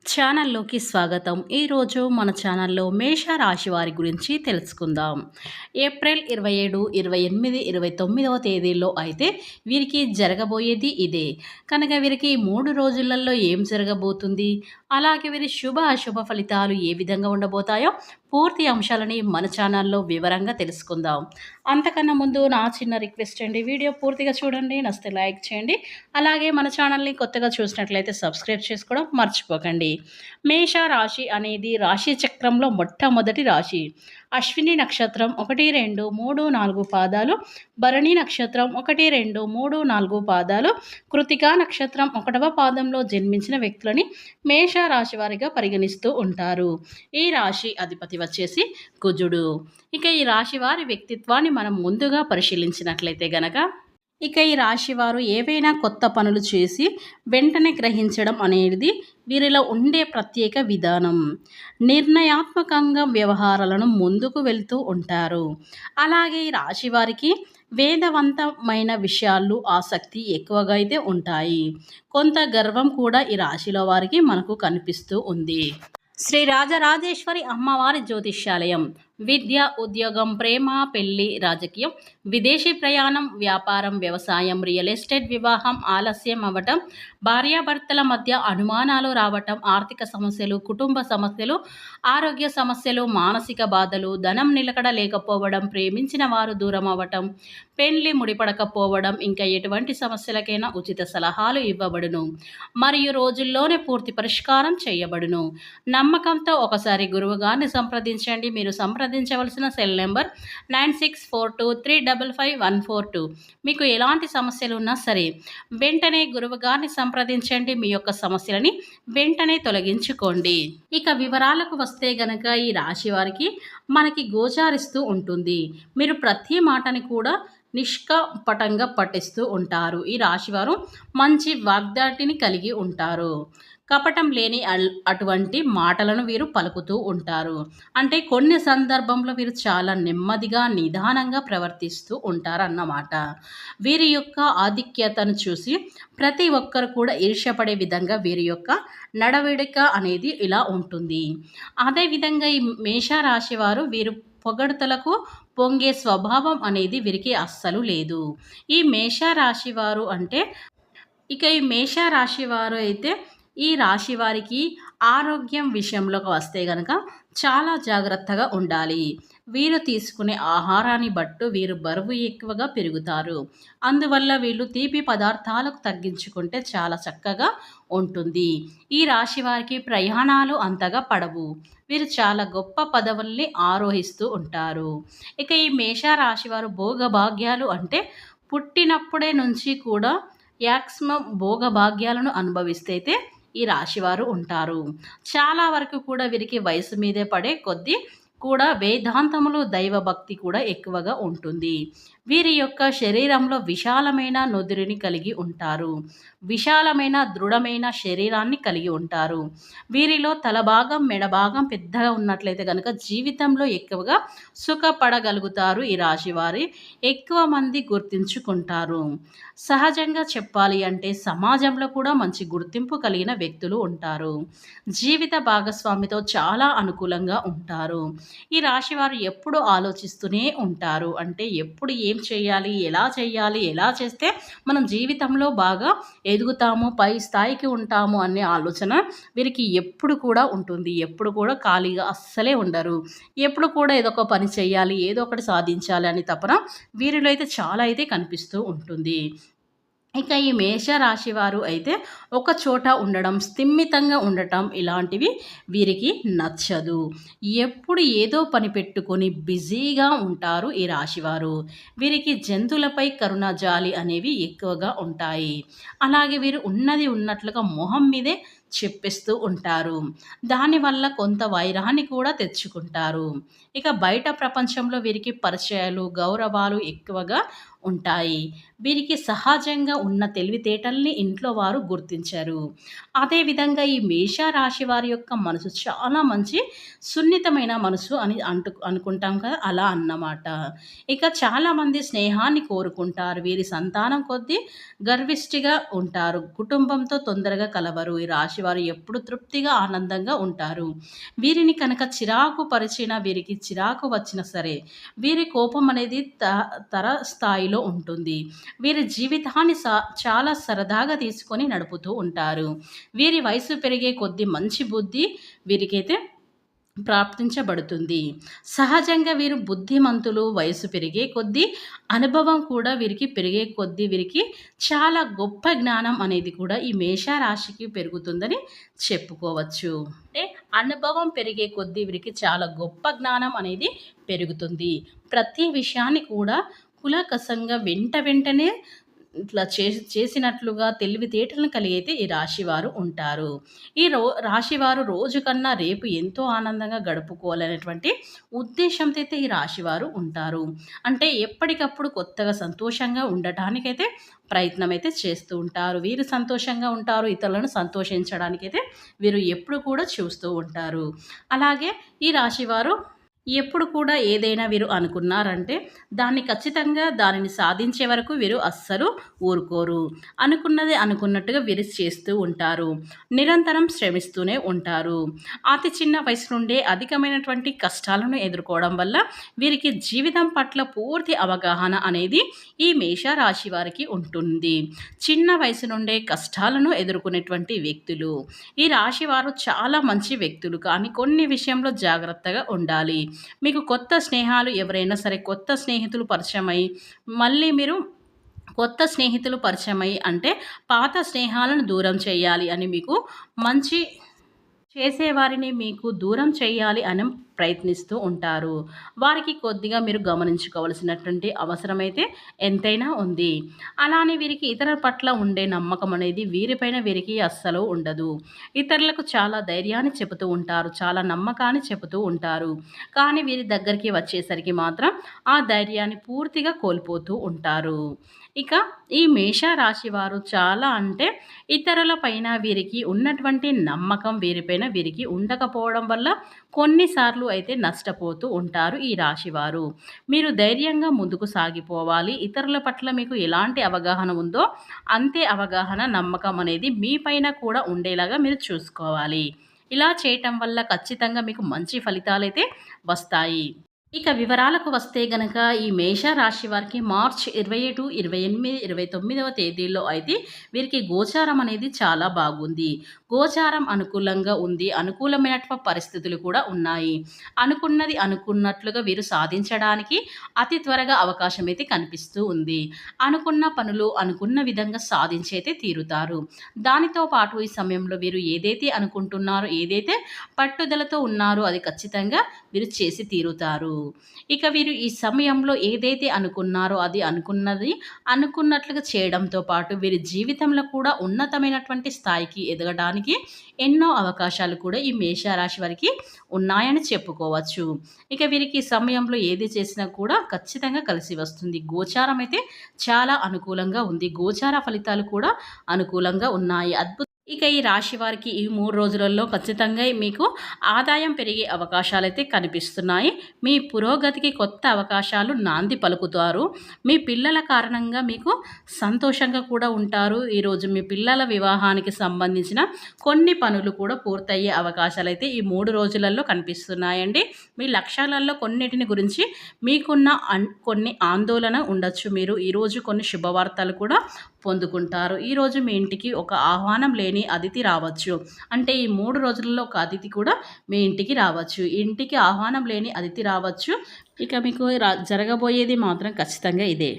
ఛానల్లోకి స్వాగతం. ఈరోజు మన ఛానల్లో మేష రాశి వారి గురించి తెలుసుకుందాం. ఏప్రిల్ 27, 28, 29వ తేదీల్లో అయితే వీరికి జరగబోయేది ఇదే. కనుక వీరికి 3 రోజులలో ఏం జరగబోతుంది? అలాగే వీరి శుభ, అశుభ ఫలితాలు ఏ విధంగా ఉండబోతాయో పూర్తి అంశాలని మన ఛానల్లో వివరంగా తెలుసుకుందాం. అంతకన్నా ముందు నా చిన్న రిక్వెస్ట్ అండి, వీడియో పూర్తిగా చూడండి, నచ్చితే లైక్ చేయండి. అలాగే మన ఛానల్ని కొత్తగా చూసినట్లయితే సబ్స్క్రైబ్ చేసుకోవడం మర్చిపోకండి. మేష రాశి అనేది రాశి చక్రంలో మొట్టమొదటి రాశి. అశ్విని నక్షత్రం 1, 2, 3, 4 పాదాలు, భరణి నక్షత్రం 1, 2, 3, 4 పాదాలు, కృతికా నక్షత్రం 1వ పాదంలో జన్మించిన వ్యక్తులని మేష రాశి వారిగా పరిగణిస్తూ ఉంటారు. ఈ రాశి అధిపతి వచ్చేసి కుజుడు. ఇక ఈ రాశి వారి వ్యక్తిత్వాన్ని మనం ముందుగా పరిశీలించినట్లయితే గనక ఈ రాశివారు ఏవైనా కొత్త పనులు చేసి వెంటనే గ్రహించడం అనేది వీరిలో ఉండే ప్రత్యేక విధానం. నిర్ణయాత్మకంగా వ్యవహారాలను ముందుకు వెళ్తూ ఉంటారు. అలాగే ఈ రాశివారికి వేదవంతమైన విషయాలు ఆసక్తి ఎక్కువగా అయితే ఉంటాయి. కొంత గర్వం కూడా ఈ రాశిలో వారికి మనకు కనిపిస్తూ ఉంది. శ్రీ రాజరాజేశ్వరి అమ్మవారి జ్యోతిష్యాలయం. విద్య, ఉద్యోగం, ప్రేమ, పెళ్లి, రాజకీయం, విదేశీ ప్రయాణం, వ్యాపారం, వ్యవసాయం, రియల్ ఎస్టేట్, వివాహం ఆలస్యం అవ్వటం, భార్యాభర్తల మధ్య అనుమానాలు రావటం, ఆర్థిక సమస్యలు, కుటుంబ సమస్యలు, ఆరోగ్య సమస్యలు, మానసిక బాధలు, ధనం నిలకడ లేకపోవడం, ప్రేమించిన వారు దూరం అవ్వటం, పెళ్లి ముడిపడకపోవడం, ఇంకా ఎటువంటి సమస్యలకైనా ఉచిత సలహాలు ఇవ్వబడును మరియు రోజుల్లోనే పూర్తి పరిష్కారం చేయబడును. నమ్మకంతో ఒకసారి గురువుగారిని సంప్రదించండి. మీరు సంప్రదించవలసిన సెల్ నెంబర్ 9642355142. మీకు ఎలాంటి సమస్యలు ఉన్నా సరే వెంటనే గురువుగారిని సంప్రదించండి. మీ యొక్క సమస్యలని వెంటనే తొలగించుకోండి. ఇక వివరాలకు వస్తే గనక ఈ రాశి వారికి మనకి గోచారిస్తూ ఉంటుంది. మీరు ప్రతి మాటని కూడా నిష్కపటంగా పఠిస్తూ ఉంటారు. ఈ రాశివారు మంచి వాగ్దాటిని కలిగి ఉంటారు. కపటం లేని అటువంటి మాటలను వీరు పలుకుతూ ఉంటారు. అంటే కొన్ని సందర్భంలో వీరు చాలా నెమ్మదిగా, నిదానంగా ప్రవర్తిస్తూ ఉంటారన్నమాట. వీరి యొక్క ఆధిక్యతను చూసి ప్రతి ఒక్కరు కూడా ఈర్ష్యపడే విధంగా వీరి యొక్క నడవడిక అనేది ఇలా ఉంటుంది. అదేవిధంగా ఈ మేషరాశి వారు వీరు పొగడ్తలకు పొంగే స్వభావం అనేది వీరికి అస్సలు లేదు. ఈ మేషరాశి వారు అంటే ఈ మేషరాశి వారు అయితే ఈ రాశి వారికి ఆరోగ్యం విషయంలోకి వస్తే గనక చాలా జాగ్రత్తగా ఉండాలి. వీరు తీసుకునే ఆహారాన్ని బట్టు వీరు బరువు ఎక్కువగా పెరుగుతారు. అందువల్ల వీళ్ళు తీపి పదార్థాలకు తగ్గించుకుంటే చాలా చక్కగా ఉంటుంది. ఈ రాశి వారికి ప్రయాణాలు అంతగా పడవు. వీరు చాలా గొప్ప పదవుల్ని ఆరోహిస్తూ ఉంటారు. ఈ మేషరాశి వారు భోగభాగ్యాలు అంటే పుట్టినప్పుడే నుంచి కూడా యాక్సిమం భోగభాగ్యాలను అనుభవిస్తే ఈ రాశివారు ఉంటారు. చాలా వరకు కూడా వీరికి వయసు మీదే పడే కొద్దీ కూడా వేదాంతములు, దైవభక్తి కూడా ఎక్కువగా ఉంటుంది. వీరి యొక్క శరీరంలో విశాలమైన నుదిరిని కలిగి ఉంటారు. విశాలమైన దృఢమైన శరీరాన్ని కలిగి ఉంటారు. వీరిలో తలభాగం, మెడభాగం పెద్దగా ఉన్నట్లయితే కనుక జీవితంలో ఎక్కువగా సుఖపడగలుగుతారు. ఈ రాశివారి ఎక్కువ మంది గుర్తించుకుంటారు. సహజంగా చెప్పాలి అంటే సమాజంలో కూడా మంచి గుర్తింపు కలిగిన వ్యక్తులు ఉంటారు. జీవిత భాగస్వామితో చాలా అనుకూలంగా ఉంటారు. ఈ రాశివారు ఎప్పుడు ఆలోచిస్తూనే ఉంటారు. అంటే ఎప్పుడు ఏం చేయాలి, ఎలా చేస్తే మనం జీవితంలో బాగా ఎదుగుతాము, పై స్థాయికి ఉంటాము అనే ఆలోచన వీరికి ఎప్పుడు కూడా ఉంటుంది. ఎప్పుడు కూడా ఖాళీగా అస్సలే ఉండరు. ఎప్పుడు కూడా ఏదో ఒక పని చేయాలి, ఏదో ఒకటి సాధించాలి అని తపన వీరిలో అయితే చాలా అయితే కనిపిస్తూ ఉంటుంది. ఈ మేషరాశి వారు అయితే ఒక చోట ఉండడం, స్థిమితంగా ఉండటం ఇలాంటివి వీరికి నచ్చదు. ఎప్పుడు ఏదో పని పెట్టుకొని బిజీగా ఉంటారు ఈ రాశివారు. వీరికి జంతువులపై కరుణ, జాలి అనేవి ఎక్కువగా ఉంటాయి. అలాగే వీరు ఉన్నది ఉన్నట్లుగా మొహం మీదే చెప్పేస్తూ ఉంటారు. దానివల్ల కొంత వైరాన్ని కూడా తెచ్చుకుంటారు. బయట ప్రపంచంలో వీరికి పరిచయాలు, గౌరవాలు ఎక్కువగా ఉంటాయి. వీరికి సహజంగా ఉన్న తెలివితేటల్ని ఇంట్లో వారు గుర్తించారు. అదేవిధంగా ఈ మేషరాశి వారి యొక్క మనసు చాలా మంచి సున్నితమైన మనసు అని అనుకుంటాం కదా! అలా అన్నమాట. ఇక చాలామంది స్నేహాన్ని కోరుకుంటారు. వీరి సంతానం కొద్దీ గర్విష్టిగా ఉంటారు. కుటుంబంతో తొందరగా కలవరు. ఈ రాశివారు ఎప్పుడు తృప్తిగా, ఆనందంగా ఉంటారు. వీరిని కనుక చిరాకు పరిచినా, వీరికి చిరాకు వచ్చినా సరే, వీరి కోపం అనేది స్థాయిలో ఉంటుంది. వీరి జీవితాన్ని చాలా సరదాగా తీసుకొని నడుపుతూ ఉంటారు. వీరి వయసు పెరిగే కొద్దీ మంచి బుద్ధి వీరికైతే ప్రాప్తించబడుతుంది. సహజంగా వీరు బుద్ధిమంతులు. వయసు పెరిగే కొద్దీ అనుభవం కూడా వీరికి పెరిగే కొద్దీ వీరికి చాలా గొప్ప జ్ఞానం అనేది కూడా ఈ మేషరాశికి పెరుగుతుందని చెప్పుకోవచ్చు. అంటే అనుభవం పెరిగే కొద్దీ వీరికి చాలా గొప్ప జ్ఞానం అనేది పెరుగుతుంది. ప్రతి విషయాన్ని కూడా కులకసంగా వెంటనే ఇట్లా చేసినట్లుగా తెలివితేటలను కలిగైతే ఈ రాశివారు ఉంటారు. ఈ రాశివారు రోజు కన్నా రేపు ఎంతో ఆనందంగా గడుపుకోవాలనేటువంటి ఉద్దేశంతో అయితే ఈ రాశివారు ఉంటారు. అంటే ఎప్పటికప్పుడు కొత్తగా సంతోషంగా ఉండటానికైతే ప్రయత్నం అయితే చేస్తూ ఉంటారు. వీరు సంతోషంగా ఉంటారు. ఇతరులను సంతోషించడానికైతే వీరు ఎప్పుడు కూడా చూస్తూ ఉంటారు. అలాగే ఈ రాశివారు ఎప్పుడు కూడా ఏదైనా వీరు అనుకున్నారంటే దానిని సాధించే వరకు వీరు అస్సలు ఊరుకోరు. అనుకున్నది అనుకున్నట్టుగా వీరు చేస్తూ ఉంటారు. నిరంతరం శ్రమిస్తూనే ఉంటారు. అతి చిన్న వయసు నుండే అధికమైనటువంటి కష్టాలను ఎదుర్కోవడం వల్ల వీరికి జీవితం పట్ల పూర్తి అవగాహన అనేది ఈ మేషరాశి వారికి ఉంటుంది. చిన్న వయసు నుండే కష్టాలను ఎదుర్కొనేటువంటి వ్యక్తులు ఈ రాశి వారు చాలా మంచి వ్యక్తులు. కానీ కొన్ని విషయంలో జాగ్రత్తగా ఉండాలి. మీకు కొత్త స్నేహాలు ఎవరైనా సరే కొత్త స్నేహితులు పరిచయమై మళ్ళీ మీరు కొత్త స్నేహితులు పరిచయమై అంటే పాత స్నేహాలను దూరం చేయాలి అని మీకు మంచి చేసేవారిని మీకు దూరం చేయాలి అని ప్రయత్నిస్తూ ఉంటారు. వారికి కొద్దిగా మీరు గమనించుకోవాల్సినటువంటి అవసరమైతే ఎంతైనా ఉంది. అలానే వీరికి ఇతరుల పట్ల ఉండే నమ్మకం అనేది వీరికి అస్సలు ఉండదు. ఇతరులకు చాలా ధైర్యాన్ని చెబుతూ ఉంటారు. చాలా నమ్మకాన్ని చెబుతూ ఉంటారు. కానీ వీరి దగ్గరికి వచ్చేసరికి మాత్రం ఆ ధైర్యాన్ని పూర్తిగా కోల్పోతూ ఉంటారు. ఇక ఈ మేషరాశి వారు చాలా అంటే ఇతరుల పైన వీరికి ఉన్నటువంటి నమ్మకం వీరికి ఉండకపోవడం వల్ల కొన్నిసార్లు అయితే నష్టపోతూ ఉంటారు ఈ రాశివారు. మీరు ధైర్యంగా ముందుకు సాగిపోవాలి. ఇతరుల పట్ల మీకు ఎలాంటి అవగాహన ఉందో అంతే అవగాహన, నమ్మకం అనేది మీ పైన కూడా ఉండేలాగా మీరు చూసుకోవాలి. ఇలా చేయటం వల్ల ఖచ్చితంగా మీకు మంచి ఫలితాలైతే వస్తాయి. ఇక వివరాలకు వస్తే గనక ఈ మేషరాశి వారికి మార్చ్ 27, 28, 29వ తేదీల్లో అయితే వీరికి గోచారం అనేది చాలా బాగుంది. గోచారం అనుకూలంగా ఉంది. అనుకూలమైనటువంటి పరిస్థితులు కూడా ఉన్నాయి. అనుకున్నది అనుకున్నట్లుగా వీరు సాధించడానికి అతి త్వరగా అవకాశం అయితే కనిపిస్తూ ఉంది. అనుకున్న పనులు అనుకున్న విధంగా సాధించైతే తీరుతారు. దానితో పాటు ఈ సమయంలో వీరు ఏదైతే అనుకుంటున్నారో, ఏదైతే పట్టుదలతో ఉన్నారో అది ఖచ్చితంగా వీరు చేసి తీరుతారు. ఇక వీరు ఈ సమయంలో ఏదైతే అనుకున్నారో అది అనుకున్నట్లుగా చేయడంతో పాటు వీరి జీవితంలో కూడా ఉన్నతమైనటువంటి స్థాయికి ఎదగడానికి ఎన్నో అవకాశాలు కూడా ఈ మేషరాశి వారికి ఉన్నాయని చెప్పుకోవచ్చు. ఇక వీరికి ఈ సమయంలో ఏది చేసినా కూడా ఖచ్చితంగా కలిసి వస్తుంది. గోచారం అయితే చాలా అనుకూలంగా ఉంది. గోచార ఫలితాలు కూడా అనుకూలంగా ఉన్నాయి. ఇక ఈ రాశి వారికి ఈ 3 రోజులలో ఖచ్చితంగా మీకు ఆదాయం పెరిగే అవకాశాలైతే కనిపిస్తున్నాయి. మీ పురోగతికి కొత్త అవకాశాలు నాంది పలుకుతారు. మీ పిల్లల కారణంగా మీకు సంతోషంగా కూడా ఉంటారు. ఈరోజు మీ పిల్లల వివాహానికి సంబంధించిన కొన్ని పనులు కూడా పూర్తయ్యే అవకాశాలైతే ఈ 3 రోజులలో కనిపిస్తున్నాయండి. మీ లక్ష్యాలలో కొన్నిటిని గురించి మీకున్న కొన్ని ఆందోళన ఉండొచ్చు. మీరు ఈరోజు కొన్ని శుభవార్తలు కూడా పొందుకుంటారు. ఈరోజు మీ ఇంటికి ఒక ఆహ్వానం లేని అతిథి రావచ్చు. అంటే ఈ 3 రోజులలో ఒక అతిథి కూడా మీ ఇంటికి రావచ్చు. ఇంటికి ఆహ్వానం లేని అతిథి రావచ్చు. ఇక మీకు జరగబోయేది మాత్రం ఖచ్చితంగా ఇదే.